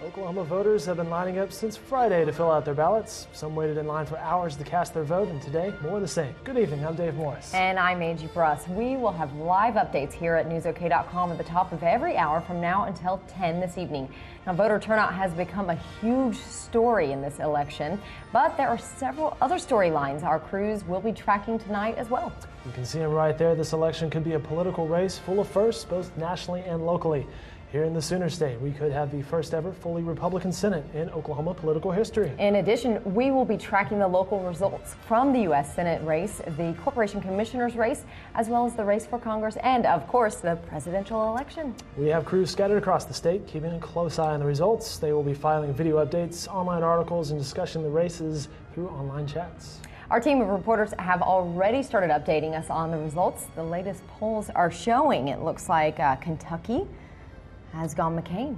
Oklahoma voters have been lining up since Friday to fill out their ballots. Some waited in line for hours to cast their vote, and today, more of the same. Good evening, I'm Dave Morris. And I'm Angie Bruss. We will have live updates here at newsok.com at the top of every hour from now until 10 this evening. Now, voter turnout has become a huge story in this election, but there are several other storylines our crews will be tracking tonight as well. You can see them right there. This election could be a political race full of firsts, both nationally and locally. Here in the Sooner State, we could have the first ever fully Republican Senate in Oklahoma political history. In addition, we will be tracking the local results from the U.S. Senate race, the Corporation Commissioner's race, as well as the race for Congress and, of course, the presidential election. We have crews scattered across the state, keeping a close eye on the results. They will be filing video updates, online articles, and discussing the races through online chats. Our team of reporters have already started updating us on the results. The latest polls are showing it looks like Kentucky has gone McCain.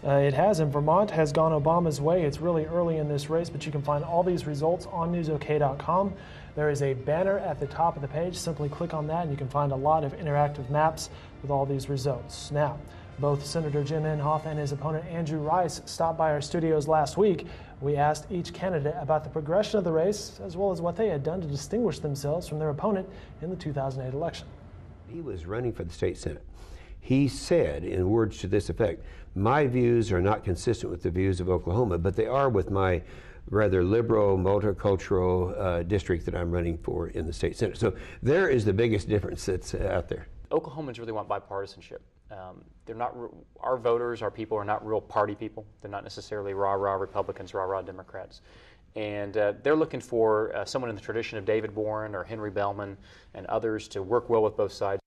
It has, and Vermont has gone Obama's way. It's really early in this race, but you can find all these results on newsok.com. There is a banner at the top of the page. Simply click on that and you can find a lot of interactive maps with all these results. Now, both Senator Jim Inhofe and his opponent Andrew Rice stopped by our studios last week. We asked each candidate about the progression of the race as well as what they had done to distinguish themselves from their opponent in the 2008 election. He was running for the state Senate. He said, in words to this effect, "My views are not consistent with the views of Oklahoma, but they are with my rather liberal, multicultural district that I'm running for in the state Senate." So there is the biggest difference that's out there. Oklahomans really want bipartisanship. They're not, our voters, our people are not real party people. They're not necessarily rah-rah Republicans, rah-rah Democrats. And they're looking for someone in the tradition of David Warren or Henry Bellman and others to work well with both sides.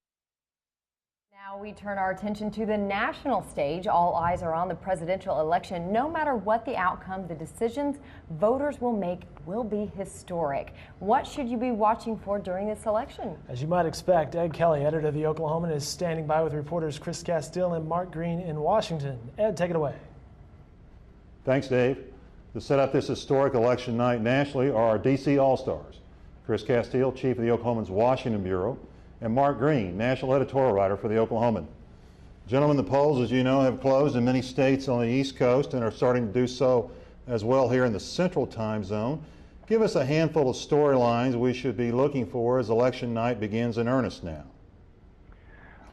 Now we turn our attention to the national stage. All eyes are on the presidential election. No matter what the outcome, the decisions voters will make will be historic. What should you be watching for during this election? As you might expect, Ed Kelly, editor of the Oklahoman, is standing by with reporters Chris Castile and Mark Green in Washington. Ed, take it away. Thanks, Dave. To set up this historic election night nationally are our D.C. All-Stars. Chris Castile, chief of the Oklahoman's Washington Bureau, and Mark Green, national editorial writer for the Oklahoman. Gentlemen, the polls, as you know, have closed in many states on the East Coast and are starting to do so as well here in the Central Time Zone. Give us a handful of storylines we should be looking for as election night begins in earnest now.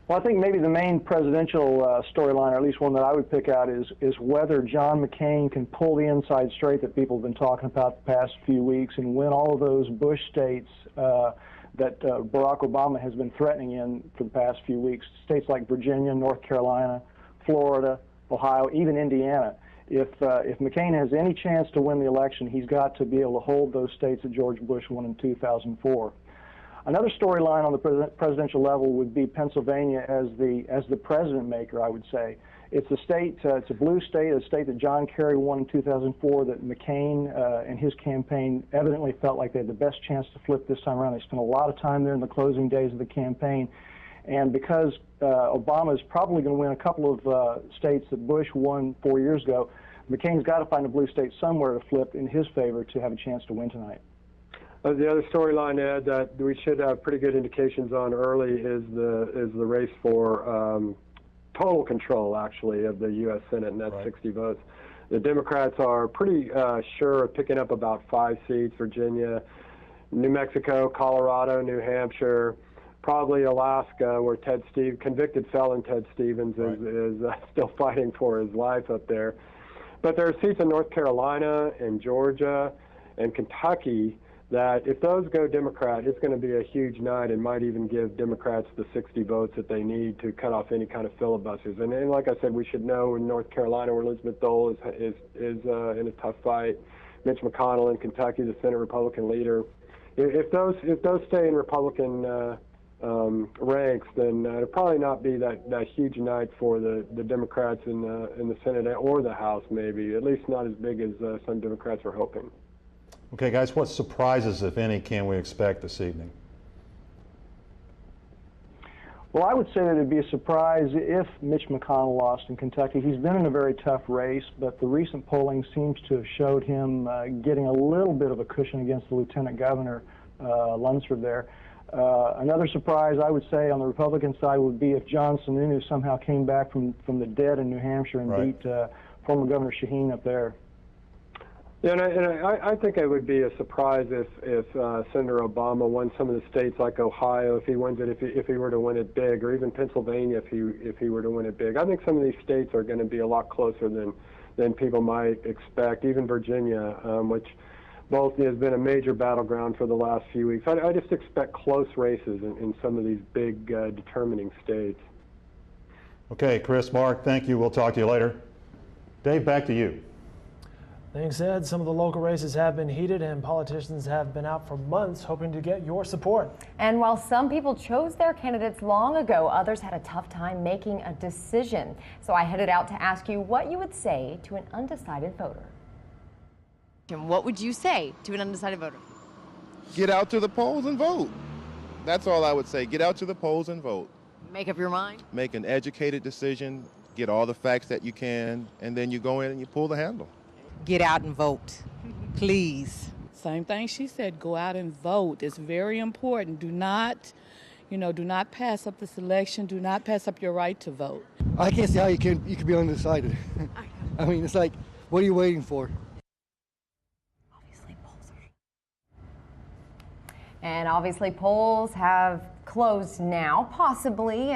Well, I think maybe the main presidential storyline, or at least one that I would pick out, is whether John McCain can pull the inside straight that people have been talking about the past few weeks and win all of those Bush states that Barack Obama has been threatening in for the past few weeks. States like Virginia, North Carolina, Florida, Ohio, even Indiana. If McCain has any chance to win the election, he's got to be able to hold those states that George Bush won in 2004. Another storyline on the presidential level would be Pennsylvania as the president maker, I would say. It's a state, it's a blue state, a state that John Kerry won in 2004 that McCain and his campaign evidently felt like they had the best chance to flip this time around. They spent a lot of time there in the closing days of the campaign. And because Obama is probably going to win a couple of states that Bush won 4 years ago, McCain's got to find a blue state somewhere to flip in his favor to have a chance to win tonight. The other storyline, Ed, that we should have pretty good indications on early is the race for total control, actually, of the U.S. Senate, and that's right. 60 votes. The Democrats are pretty sure of picking up about 5 seats: Virginia, New Mexico, Colorado, New Hampshire, probably Alaska, where convicted felon Ted Stevens is still fighting for his life up there. But there are seats in North Carolina and Georgia and Kentucky that if those go Democrat, it's going to be a huge night and might even give Democrats the 60 votes that they need to cut off any kind of filibusters. And like I said, we should know in North Carolina where Elizabeth Dole is in a tough fight. Mitch McConnell in Kentucky, the Senate Republican leader. If those stay in Republican ranks, then it'll probably not be that huge night for the Democrats in the Senate or the House, maybe, at least not as big as some Democrats are hoping. Okay, guys, what surprises, if any, can we expect this evening? Well, I would say that it'd be a surprise if Mitch McConnell lost in Kentucky. He's been in a very tough race, but the recent polling seems to have showed him getting a little bit of a cushion against the Lieutenant Governor, Lunsford there. Another surprise, I would say, on the Republican side would be if John Sununu somehow came back from the dead in New Hampshire and beat former Governor Shaheen up there. Yeah, and I think it would be a surprise if Senator Obama won some of the states like Ohio, if he wins it, if he were to win it big, or even Pennsylvania if he were to win it big. I think some of these states are going to be a lot closer than people might expect. Even Virginia, which both has been a major battleground for the last few weeks. I just expect close races in some of these big determining states. Okay, Chris, Mark, thank you. We'll talk to you later. Dave, back to you. Thanks, Ed. Some of the local races have been heated, and politicians have been out for months hoping to get your support. And while some people chose their candidates long ago, others had a tough time making a decision. So I headed out to ask you what you would say to an undecided voter. What would you say to an undecided voter? Get out to the polls and vote. That's all I would say. Get out to the polls and vote. Make up your mind? Make an educated decision, get all the facts that you can, and then you go in and you pull the handle. Get out and vote, please. Same thing she said, go out and vote. It's very important. Do not pass up this election. Do not pass up your right to vote. I can't see how you can be undecided. I mean, it's like, what are you waiting for? And obviously polls have closed now, possibly.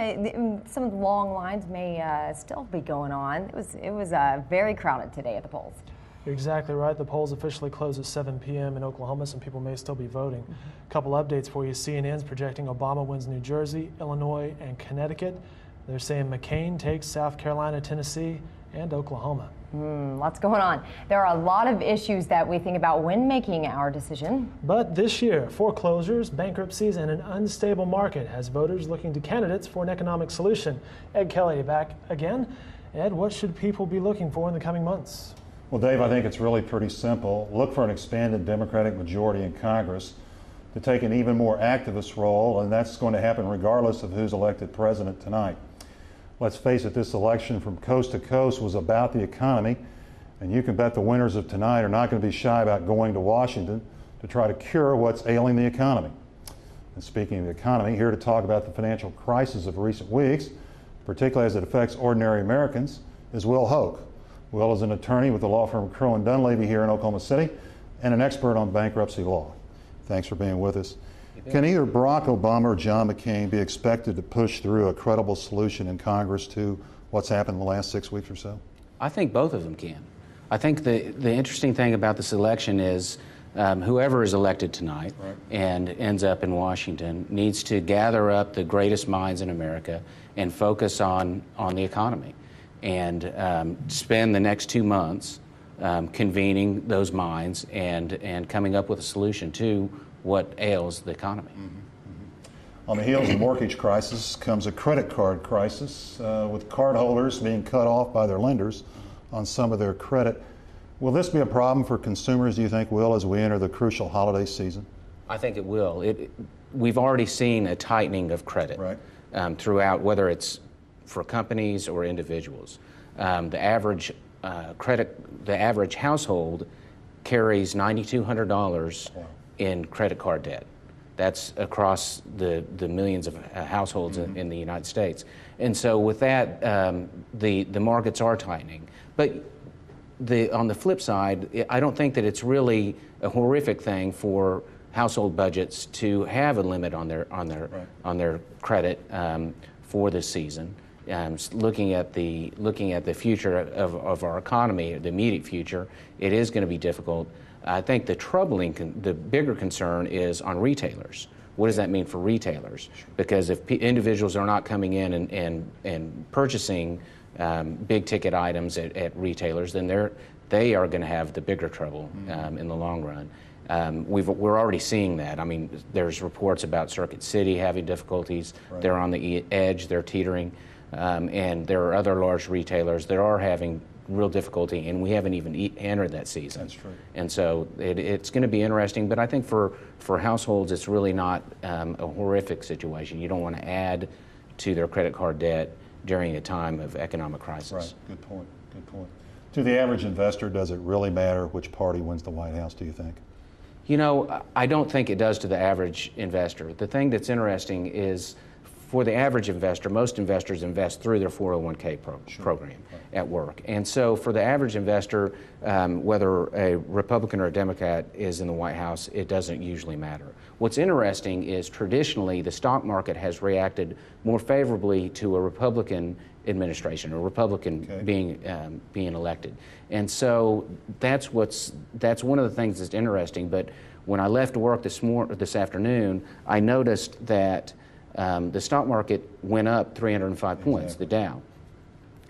Some of the long lines may still be going on. It was very crowded today at the polls. You're exactly right. The polls officially close at 7 p.m. in Oklahoma. Some people may still be voting. A couple updates for you. CNN's projecting Obama wins New Jersey, Illinois, and Connecticut. They're saying McCain takes South Carolina, Tennessee, and Oklahoma. Lots going on. There are a lot of issues that we think about when making our decision. But this year, foreclosures, bankruptcies, and an unstable market has voters looking to candidates for an economic solution. Ed Kelly back again. Ed, what should people be looking for in the coming months? Well, Dave, I think it's really pretty simple. Look for an expanded Democratic majority in Congress to take an even more activist role, and that's going to happen regardless of who's elected president tonight. Let's face it, this election from coast to coast was about the economy, and you can bet the winners of tonight are not going to be shy about going to Washington to try to cure what's ailing the economy. And speaking of the economy, here to talk about the financial crisis of recent weeks, particularly as it affects ordinary Americans, is Will Hoke. Will is an attorney with the law firm Crow & Dunleavy here in Oklahoma City and an expert on bankruptcy law. Thanks for being with us. Can either Barack Obama or John McCain be expected to push through a credible solution in Congress to what's happened in the last 6 weeks or so? I think both of them can. I think the interesting thing about this election is whoever is elected tonight and ends up in Washington needs to gather up the greatest minds in America and focus on the economy and spend the next 2 months convening those minds and coming up with a solution to what ails the economy. On the heels of the mortgage crisis comes a credit card crisis with cardholders being cut off by their lenders on some of their credit. Will this be a problem for consumers, do you think, Will, as we enter the crucial holiday season? I think it will. We've already seen a tightening of credit throughout, whether it's for companies or individuals. The average household carries $9,200 in credit card debt. That's across the millions of households in the United States. And so with that, the markets are tightening. But on the flip side, I don't think that it's really a horrific thing for household budgets to have a limit on their credit for this season. Looking at the future of our economy, the immediate future, it is going to be difficult. I think the bigger concern is on retailers. What does that mean for retailers? Because if individuals are not coming in and purchasing big ticket items at retailers, then they are going to have the bigger trouble in the long run. We're already seeing that. I mean, there's reports about Circuit City having difficulties. They're on the edge. They're teetering. And there are other large retailers that are having real difficulty, and we haven't even entered that season. That's true. And so it's going to be interesting, but I think for households, it's really not a horrific situation. You don't want to add to their credit card debt during a time of economic crisis. Right. Good point. Good point. To the average investor, does it really matter which party wins the White House, do you think? You know, I don't think it does to the average investor. The thing that's interesting is for the average investor, most investors invest through their 401k program at work. And so for the average investor, whether a Republican or a Democrat is in the White House, it doesn't usually matter. What's interesting is traditionally the stock market has reacted more favorably to a Republican administration, or Republican being elected. And so that's one of the things that's interesting. But when I left work this afternoon, I noticed that the stock market went up 305 points, the Dow.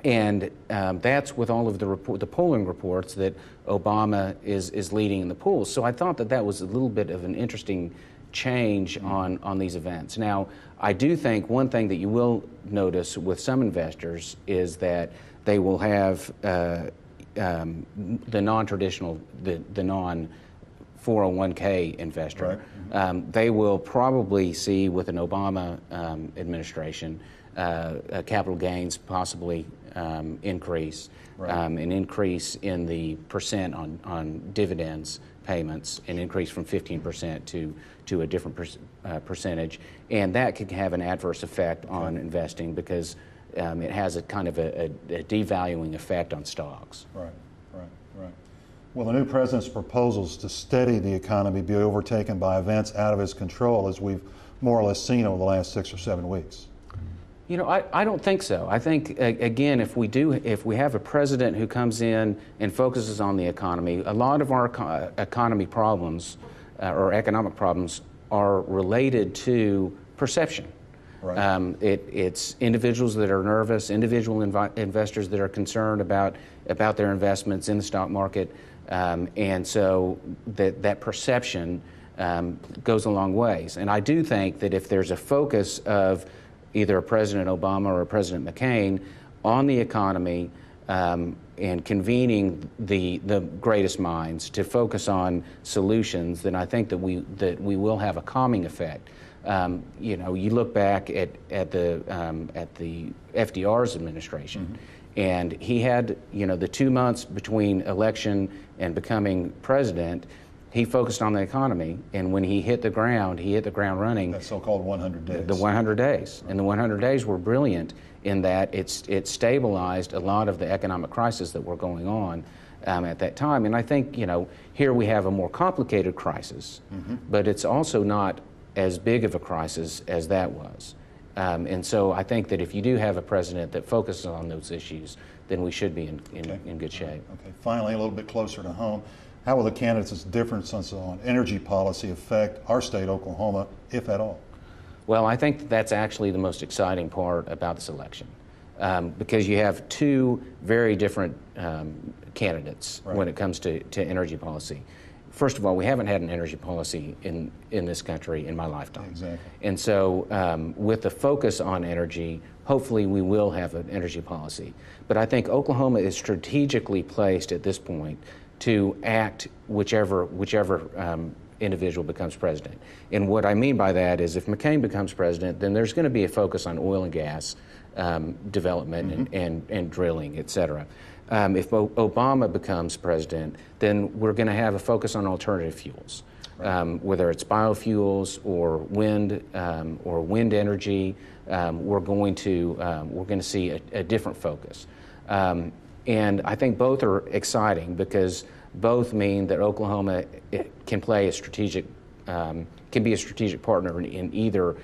And that's with all of the polling reports that Obama is leading in the polls. So I thought that was a little bit of an interesting change on these events. Now, I do think one thing that you will notice with some investors is that they will have the non-traditional, the non-401k investor. Right. They will probably see with an Obama administration capital gains possibly increase, an increase in the percent on dividends payments, an increase from 15% to a different percentage, and that could have an adverse effect on investing because it has a kind of a devaluing effect on stocks. Right. Will the new president's proposals to steady the economy be overtaken by events out of his control, as we've more or less seen over the last 6 or 7 weeks? You know, I don't think so. I think, again, if we have a president who comes in and focuses on the economy, a lot of our economy problems or economic problems are related to perception. Right. It's individuals that are nervous, individual investors that are concerned about their investments in the stock market, and so that perception goes a long ways. And I do think that if there's a focus of either President Obama or President McCain on the economy and convening the greatest minds to focus on solutions, then I think that we will have a calming effect. You know, you look back at the FDR's administration, and he had, you know, the 2 months between election and becoming president. He focused on the economy, and when he hit the ground running. That so-called 100 days. The 100 days. Right. And the 100 days were brilliant in that it stabilized a lot of the economic crisis that were going on at that time. And I think, you know, here we have a more complicated crisis, but it's also not as big of a crisis as that was. And so I think that if you do have a president that focuses on those issues, then we should be in good shape. Okay. Finally, a little bit closer to home. How will the candidates' differences on energy policy affect our state, Oklahoma, if at all? Well, I think that's actually the most exciting part about this election, because you have two very different candidates when it comes to energy policy. First of all, we haven't had an energy policy in this country in my lifetime. Exactly. And so with the focus on energy, hopefully we will have an energy policy. But I think Oklahoma is strategically placed at this point to act whichever individual becomes president. And what I mean by that is if McCain becomes president, then there's going to be a focus on oil and gas development and drilling, et cetera. If Obama becomes president, then we're going to have a focus on alternative fuels, whether it's biofuels or wind energy. We're going to see a different focus. And I think both are exciting because both mean that Oklahoma can play can be a strategic partner in either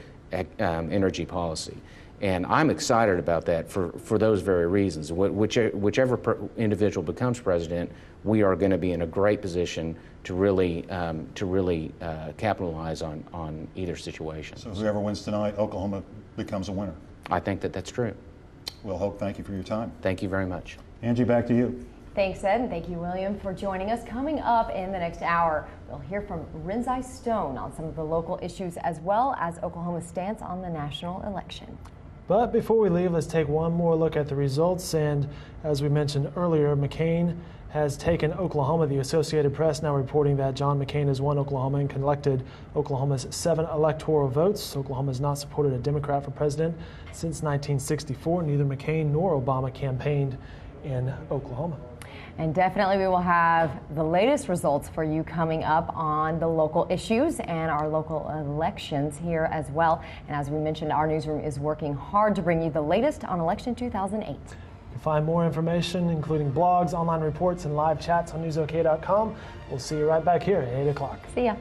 energy policy. And I'm excited about that for those very reasons. Whichever individual becomes president, we are going to be in a great position to really capitalize on either situation. So whoever wins tonight, Oklahoma becomes a winner. I think that's true. Well, Hope, thank you for your time. Thank you very much. Angie, back to you. Thanks, Ed, and thank you, William, for joining us. Coming up in the next hour, we'll hear from Rinzai Stone on some of the local issues as well as Oklahoma's stance on the national election. But before we leave, let's take one more look at the results. And as we mentioned earlier, McCain has taken Oklahoma. The Associated Press now reporting that John McCain has won Oklahoma and collected Oklahoma's 7 electoral votes. Oklahoma has not supported a Democrat for president since 1964. Neither McCain nor Obama campaigned in Oklahoma. And definitely we will have the latest results for you coming up on the local issues and our local elections here as well. And as we mentioned, our newsroom is working hard to bring you the latest on election 2008. You can find more information, including blogs, online reports, and live chats on newsok.com. We'll see you right back here at 8 o'clock. See ya.